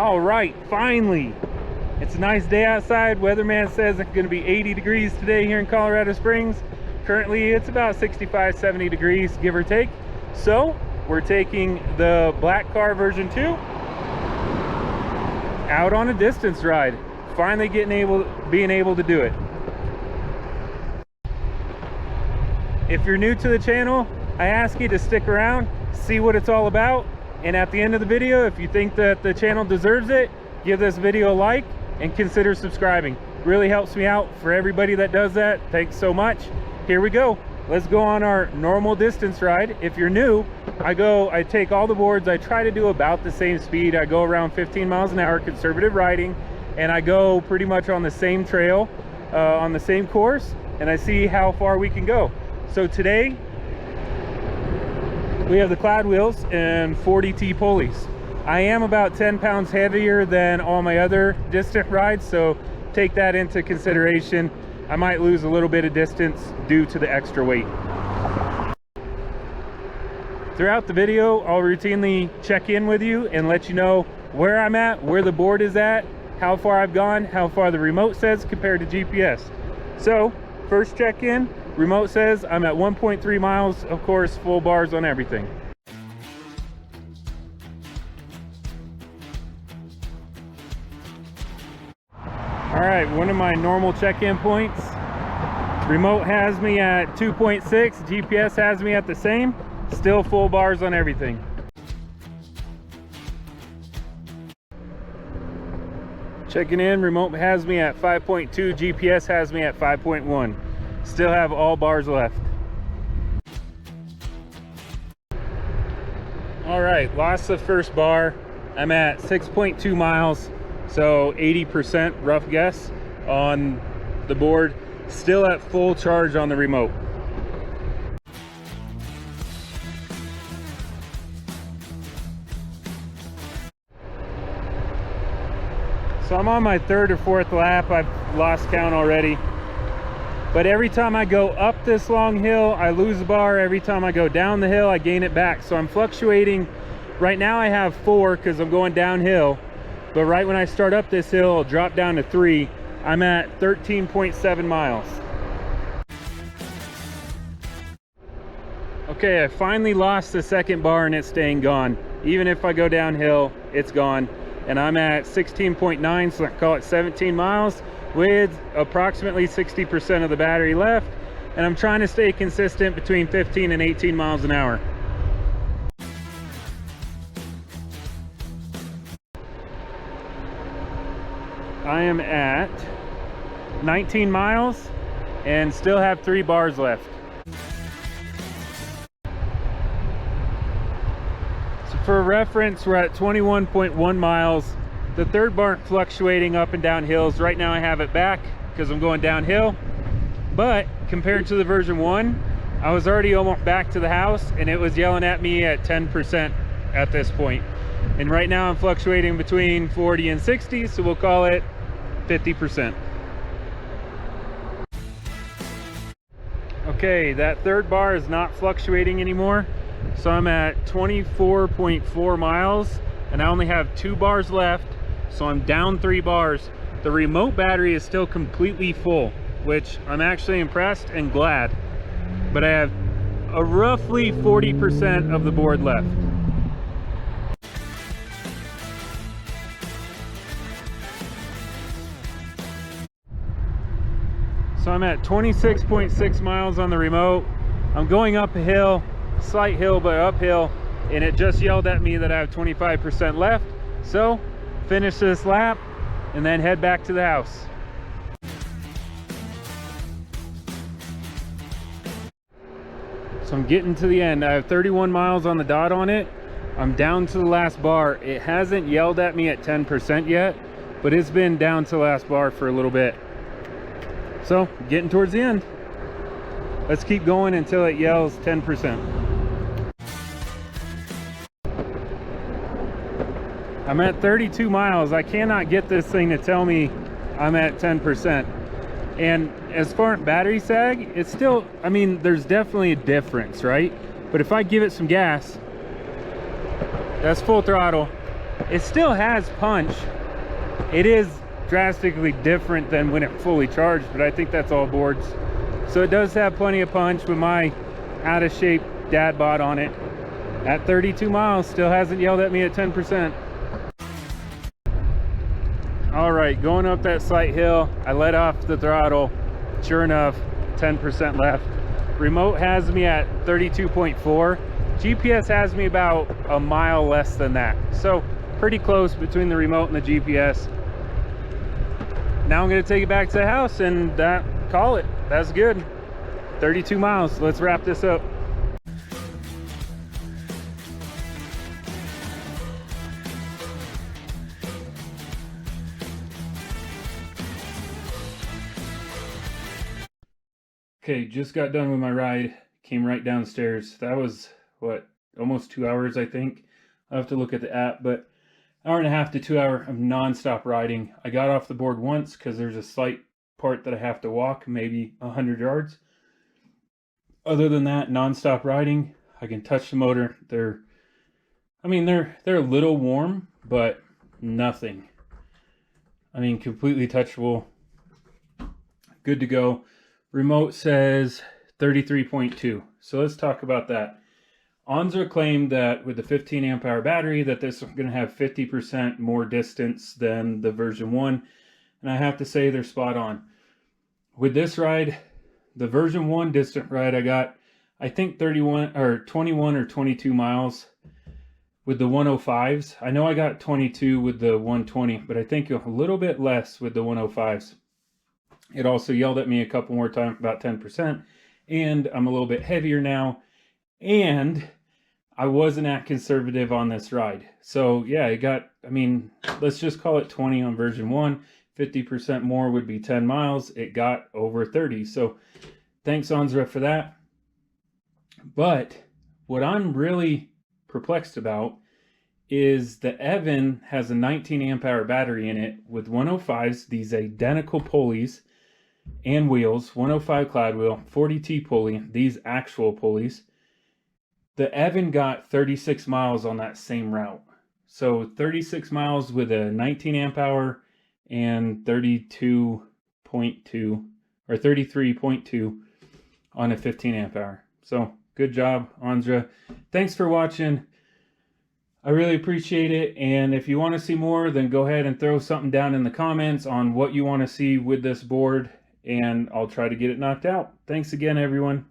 All right, finally. It's a nice day outside. Weatherman says it's going to be 80 degrees today here in Colorado Springs. Currently, it's about 65, 70 degrees, give or take. So, we're taking the Black Carve version 2 out on a distance ride. Finally being able to do it. If you're new to the channel, I ask you to stick around, see what it's all about, and at the end of the video, if you think that the channel deserves it, give this video a like and consider subscribing. Really helps me out. For everybody that does that, thanks so much. Here we go. Let's go on our normal distance ride. If you're new, I take all the boards, I try to do about the same speed. I go around 15 miles an hour, conservative riding, and I go pretty much on the same trail, on the same course, and I see how far we can go. So today, we have the Cloudwheels and 40T pulleys. I am about 10 pounds heavier than all my other distant rides, so take that into consideration. I might lose a little bit of distance due to the extra weight. Throughout the video, I'll routinely check in with you and let you know where I'm at, where the board is at, how far I've gone, how far the remote says compared to GPS. So, first check-in, remote says I'm at 1.3 miles, of course, full bars on everything. All right, one of my normal check-in points. Remote has me at 2.6, GPS has me at the same, still full bars on everything. Checking in, remote has me at 5.2, GPS has me at 5.1. Still have all bars left. All right, lost the first bar. I'm at 6.2 miles. So 80% rough guess on the board, still at full charge on the remote. So I'm on my third or fourth lap. I've lost count already. But every time I go up this long hill, I lose a bar. Every time I go down the hill, I gain it back. So I'm fluctuating. Right now I have 4 because I'm going downhill. But right when I start up this hill, I'll drop down to 3. I'm at 13.7 miles. Okay, I finally lost the second bar and it's staying gone. Even if I go downhill, it's gone. And I'm at 16.9, so I call it 17 miles with approximately 60% of the battery left. And I'm trying to stay consistent between 15 and 18 miles an hour. I am at 19 miles and still have 3 bars left. So for reference, we're at 21.1 miles. The third bar fluctuating up and down hills. Right now I have it back because I'm going downhill. But compared to the version 1, I was already almost back to the house and it was yelling at me at 10% at this point. And right now I'm fluctuating between 40 and 60, so we'll call it 50%. Okay, that third bar is not fluctuating anymore. So I'm at 24.4 miles and I only have 2 bars left. So I'm down 3 bars. The remote battery is still completely full, which I'm actually impressed and glad. But I have a roughly 40% of the board left. So I'm at 26.6 miles on the remote. I'm going up a hill, slight hill, but uphill, and it just yelled at me that I have 25% left. So finish this lap and then head back to the house. So I'm getting to the end. I have 31 miles on the dot on it. I'm down to the last bar. It hasn't yelled at me at 10% yet, but it's been down to the last bar for a little bit. So getting towards the end. Let's keep going until it yells 10%. I'm at 32 miles. I cannot get this thing to tell me I'm at 10%. And as far as battery sag, it's still, I mean, there's definitely a difference, right? But if I give it some gas, that's full throttle, It still has punch. It is drastically different than when it fully charged, but I think that's all boards. So it does have plenty of punch with my out of shape dad bod on it. At 32 miles, still hasn't yelled at me at 10%. All right, going up that slight hill, I let off the throttle. Sure enough, 10% left. Remote has me at 32.4. GPS has me about a mile less than that. So pretty close between the remote and the GPS. Now I'm gonna take it back to the house and call it. That's good. 32 miles, let's wrap this up. Okay, just got done with my ride, came right downstairs. That was, what, almost 2 hours, I think. I'll have to look at the app, but hour and a half to 2 hour of non-stop riding. I got off the board once because there's a slight part that I have to walk, maybe 100 yards. Other than that, non-stop riding. I can touch the motor. They're a little warm, but nothing. I mean, completely touchable. Good to go. Remote says 33.2. So let's talk about that. Onsra claimed that with the 15 amp hour battery that this is going to have 50% more distance than the version 1. And I have to say they're spot on. With this ride, the version 1 distant ride, I got, I think 21 or 22 miles with the 105s. I know I got 22 with the 120, but I think a little bit less with the 105s. It also yelled at me a couple more times, about 10%, and I'm a little bit heavier now, and I wasn't at conservative on this ride. So yeah, it got, I mean, let's just call it 20 on version 1, 50% more would be 10 miles. It got over 30. So thanks Onsra for that. But what I'm really perplexed about is the Eovan has a 19 amp hour battery in it with 105s, these identical pulleys and wheels, 105 Cloudwheel, 40T pulley, these actual pulleys. The Eovan got 36 miles on that same route. So 36 miles with a 19 amp hour and 32.2 or 33.2 on a 15 amp hour. So good job, Onsra. Thanks for watching. I really appreciate it, and if you want to see more, then go ahead and throw something down in the comments on what you want to see with this board, and I'll try to get it knocked out. Thanks again, everyone.